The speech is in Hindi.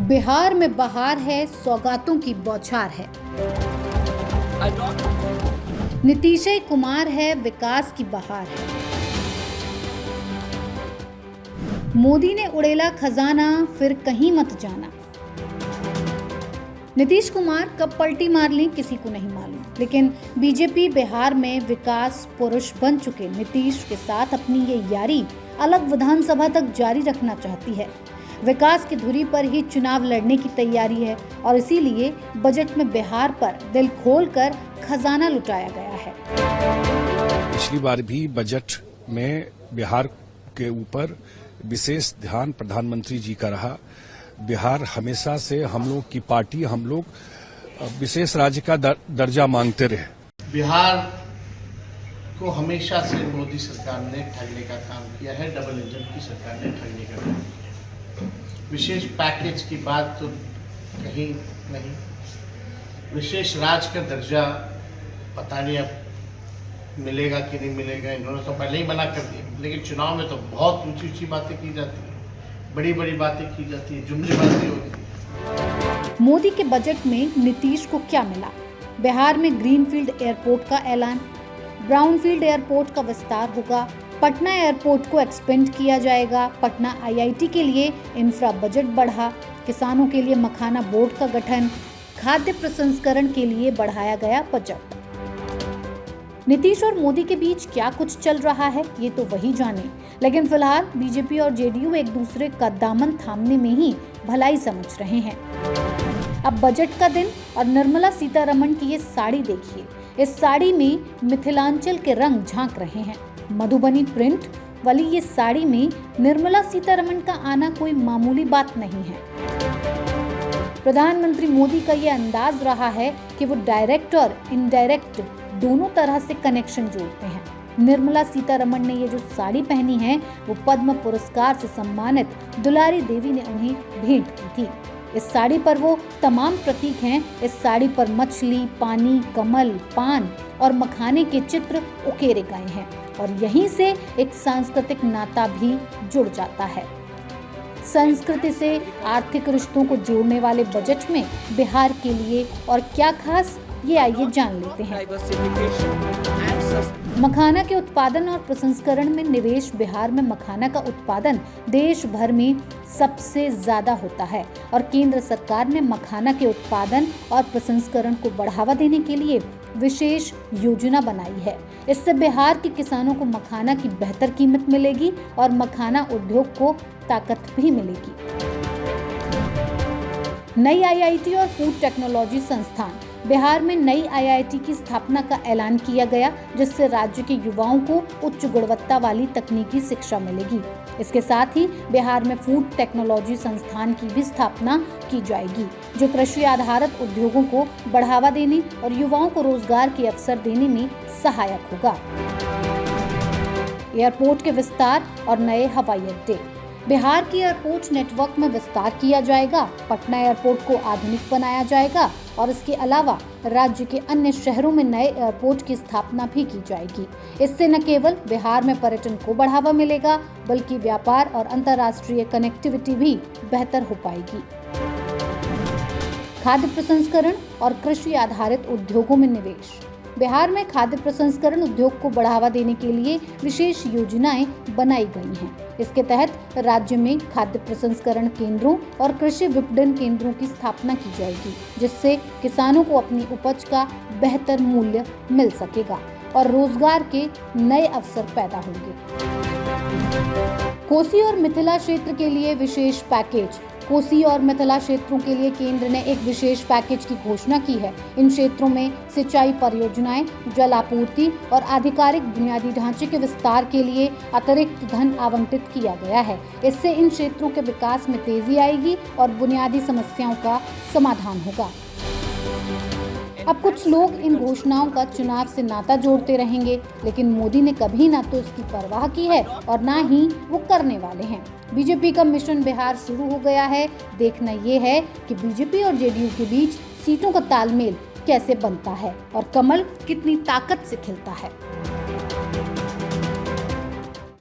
बिहार में बहार है, सौगातों की बौछार है। नीतीश कुमार है, विकास की बहार है। मोदी ने उड़ेला खजाना, फिर कहीं मत जाना। नीतीश कुमार कब पलटी मार लें किसी को नहीं मालूम, लेकिन बीजेपी बिहार में विकास पुरुष बन चुके नीतीश के साथ अपनी ये यारी अलग विधानसभा तक जारी रखना चाहती है। विकास की धुरी पर ही चुनाव लड़ने की तैयारी है और इसीलिए बजट में बिहार पर दिल खोलकर खजाना लुटाया गया है। पिछली बार भी बजट में बिहार के ऊपर विशेष ध्यान प्रधानमंत्री जी का रहा। बिहार हमेशा से हम लोग की पार्टी, हम लोग विशेष राज्य का दर्जा मांगते रहे। बिहार को हमेशा से मोदी सरकार ने ठगने का काम किया है, डबल इंजन की सरकार ने ठगने का काम किया। विशेष पैकेज की बात तो कहीं नहीं, विशेष राज्य का दर्जा पता नहीं अब मिलेगा कि नहीं मिलेगा। इन्होंने तो पहले ही मना कर दिया, लेकिन चुनाव में तो बहुत ऊंची ऊंची बातें की जाती हैं, बड़ी बड़ी बातें की जाती है, जुमलेबाजी होती है। मोदी के बजट में नीतीश को क्या मिला? बिहार में ग्रीनफील्ड एयरपोर्ट का ऐलान, ब्राउनफील्ड एयरपोर्ट का विस्तार होगा, पटना एयरपोर्ट को एक्सपेंड किया जाएगा, पटना आईआईटी के लिए इंफ्रा बजट बढ़ा, किसानों के लिए मखाना बोर्ड का गठन, खाद्य प्रसंस्करण के लिए बढ़ाया गया बजट। नीतीश और मोदी के बीच क्या कुछ चल रहा है ये तो वही जाने, लेकिन फिलहाल बीजेपी और जेडीयू एक दूसरे का दामन थामने में ही भलाई समझ रहे हैं। अब बजट का दिन और निर्मला सीतारमण की ये साड़ी देखिए। इस साड़ी में मिथिलांचल के रंग झांक रहे हैं। मधुबनी प्रिंट वाली ये साड़ी में निर्मला सीतारमण का आना कोई मामूली बात नहीं है। प्रधानमंत्री मोदी का ये अंदाज रहा है कि वो डायरेक्ट और इनडायरेक्ट दोनों तरह से कनेक्शन जोड़ते हैं। निर्मला सीतारमण ने ये जो साड़ी पहनी है वो पद्म पुरस्कार से सम्मानित दुलारी देवी ने उन्हें भेंट की थी। इस साड़ी पर वो तमाम प्रतीक हैं। इस साड़ी पर मछली, पानी, कमल, पान और मखाने के चित्र उकेरे गए हैं और यहीं से एक सांस्कृतिक नाता भी जुड़ जाता है। संस्कृति से आर्थिक रिश्तों को जोड़ने वाले बजट में बिहार के लिए और क्या खास, ये आइए जान लेते हैं। मखाना के उत्पादन और प्रसंस्करण में निवेश। बिहार में मखाना का उत्पादन देश भर में सबसे ज्यादा होता है और केंद्र सरकार ने मखाना के उत्पादन और प्रसंस्करण को बढ़ावा देने के लिए विशेष योजना बनाई है। इससे बिहार के किसानों को मखाना की बेहतर कीमत मिलेगी और मखाना उद्योग को ताकत भी मिलेगी। नई आईआईटी और फूड टेक्नोलॉजी संस्थान। बिहार में नई आईआईटी की स्थापना का ऐलान किया गया, जिससे राज्य के युवाओं को उच्च गुणवत्ता वाली तकनीकी शिक्षा मिलेगी। इसके साथ ही बिहार में फूड टेक्नोलॉजी संस्थान की भी स्थापना की जाएगी, जो कृषि आधारित उद्योगों को बढ़ावा देने और युवाओं को रोजगार के अवसर देने में सहायक होगा। एयरपोर्ट के विस्तार और नए हवाई अड्डे। बिहार की एयरपोर्ट नेटवर्क में विस्तार किया जाएगा। पटना एयरपोर्ट को आधुनिक बनाया जाएगा और इसके अलावा राज्य के अन्य शहरों में नए एयरपोर्ट की स्थापना भी की जाएगी। इससे न केवल बिहार में पर्यटन को बढ़ावा मिलेगा, बल्कि व्यापार और अंतर्राष्ट्रीय कनेक्टिविटी भी बेहतर हो पाएगी। खाद्य प्रसंस्करण और कृषि आधारित उद्योगों में निवेश। बिहार में खाद्य प्रसंस्करण उद्योग को बढ़ावा देने के लिए विशेष योजनाएं बनाई गई हैं। इसके तहत राज्य में खाद्य प्रसंस्करण केंद्रों और कृषि विपणन केंद्रों की स्थापना की जाएगी, जिससे किसानों को अपनी उपज का बेहतर मूल्य मिल सकेगा और रोजगार के नए अवसर पैदा होंगे। कोसी और मिथिला क्षेत्र के लिए विशेष पैकेज। कोसी और मिथिला क्षेत्रों के लिए केंद्र ने एक विशेष पैकेज की घोषणा की है। इन क्षेत्रों में सिंचाई परियोजनाएं, जल आपूर्ति और आधिकारिक बुनियादी ढांचे के विस्तार के लिए अतिरिक्त धन आवंटित किया गया है। इससे इन क्षेत्रों के विकास में तेजी आएगी और बुनियादी समस्याओं का समाधान होगा। अब कुछ लोग इन घोषणाओं का चुनाव से नाता जोड़ते रहेंगे, लेकिन मोदी ने कभी ना तो इसकी परवाह की है और ना ही वो करने वाले हैं। बीजेपी का मिशन बिहार शुरू हो गया है। देखना ये है कि बीजेपी और जेडीयू के बीच सीटों का तालमेल कैसे बनता है और कमल कितनी ताकत से खिलता है।